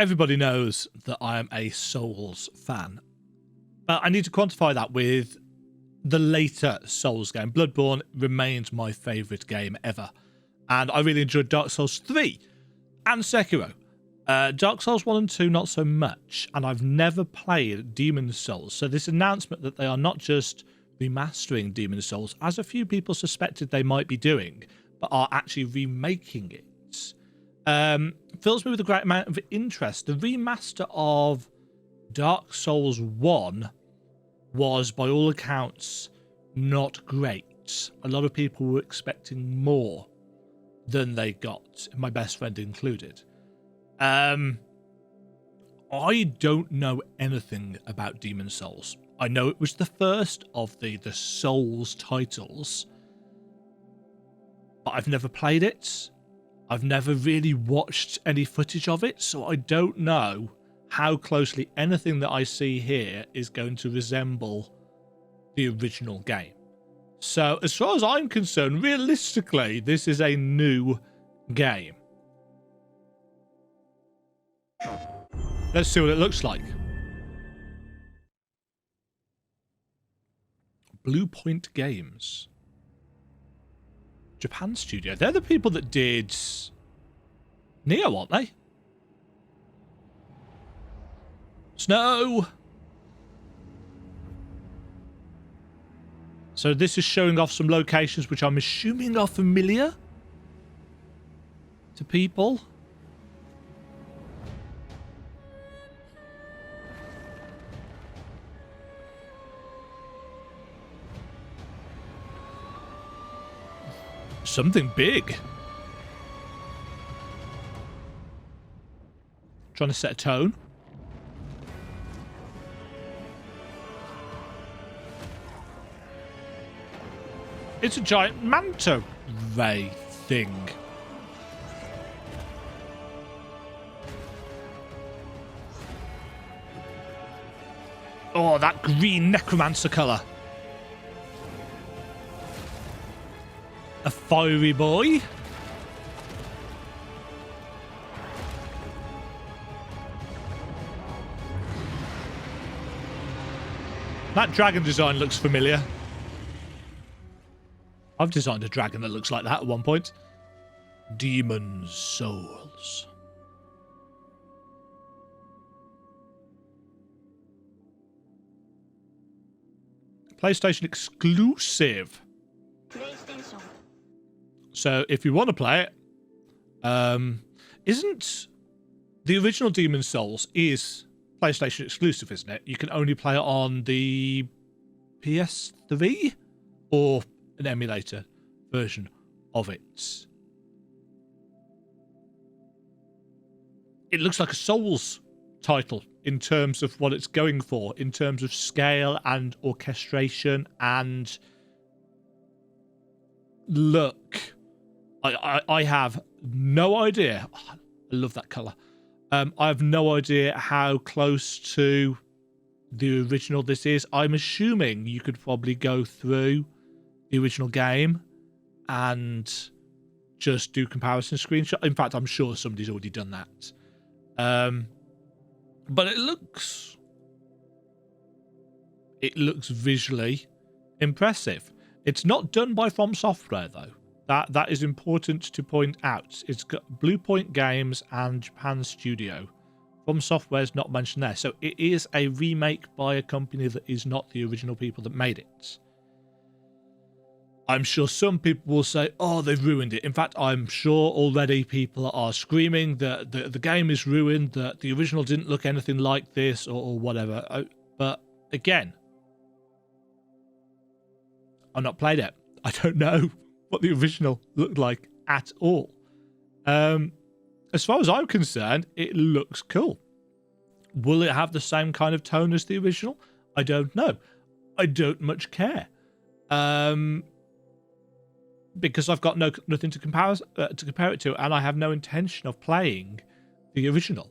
everybody knows that I am a Souls fan, but I need to quantify that with the later Souls game. Bloodborne remains my favourite game ever, and I really enjoyed Dark Souls 3 and Sekiro. Dark Souls 1 and 2 not so much, and I've never played Demon's Souls, so this announcement that they are not just remastering Demon's Souls, as a few people suspected they might be doing, but are actually remaking it, fills me with a great amount of interest. The remaster of Dark Souls 1 was, by all accounts, not great. A lot of people were expecting more than they got, my best friend included. I don't know anything about Demon's Souls. I know it was the first of the Souls titles, but I've never played it. I've never really watched any footage of it, so I don't know how closely anything that I see here is going to resemble the original game. So as far as I'm concerned, realistically, this is a new game. Let's see what it looks like. Blue Point Games. Japan studio. They're the people that did Neo, aren't they? Snow! So this is showing off some locations which I'm assuming are familiar to people. Something big. Trying to set a tone. It's a giant manta ray thing. Oh, that green necromancer colour. A fiery boy. That dragon design looks familiar. I've designed a dragon that looks like that at one point. Demon's Souls. PlayStation exclusive. PlayStation. So if you want to play it, isn't the original Demon's Souls is PlayStation exclusive, isn't it? You can only play it on the PS3 or an emulator version of it. It looks like a Souls title in terms of what it's going for, in terms of scale and orchestration and look. I have no idea. Oh, I love that colour. I have no idea how close to the original this is. I'm assuming you could probably go through the original game and just do comparison screenshot. In fact, I'm sure somebody's already done that. But it looks visually impressive. It's not done by FromSoft though. That is important to point out. It's got Blue Point Games and Japan Studio. FromSoft is not mentioned there. So it is a remake by a company that is not the original people that made it. I'm sure some people will say, oh, they've ruined it. In fact, I'm sure already people are screaming that the game is ruined, that the original didn't look anything like this or whatever. But again, I've not played it. I don't know what the original looked like at all. As far as I'm concerned, it looks cool. Will it have the same kind of tone as the original? I don't know. I don't much care. Because I've got nothing to compare it to, and I have no intention of playing the original.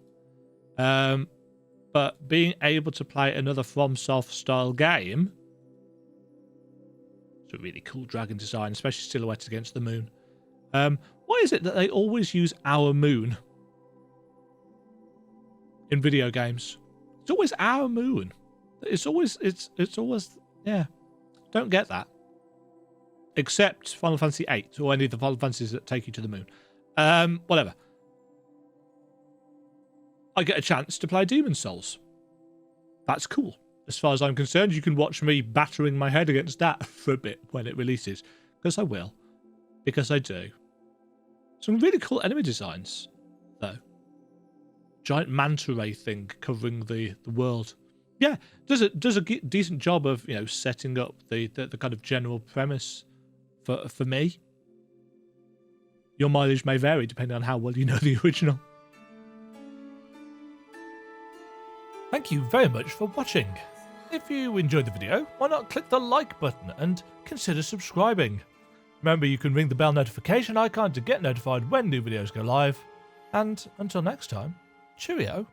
But being able to play another FromSoft style game, it's a really cool dragon design, especially silhouetted against the moon. Why is it that they always use our moon? in video games. It's always our moon. It's always, yeah. Don't get that. Except Final Fantasy VIII or any of the Final Fantasies that take you to the moon. Whatever. I get a chance to play Demon's Souls. That's cool. As far as I'm concerned, you can watch me battering my head against that for a bit when it releases. Because I will. Because I do. Some really cool enemy designs, though. Giant manta ray thing covering the world. Yeah, does a decent job of, you know, setting up the kind of general premise for me. Your mileage may vary depending on how well you know the original. Thank you very much for watching. If you enjoyed the video, why not click the like button and consider subscribing. Remember, you can ring the bell notification icon to get notified when new videos go live. And until next time, cheerio.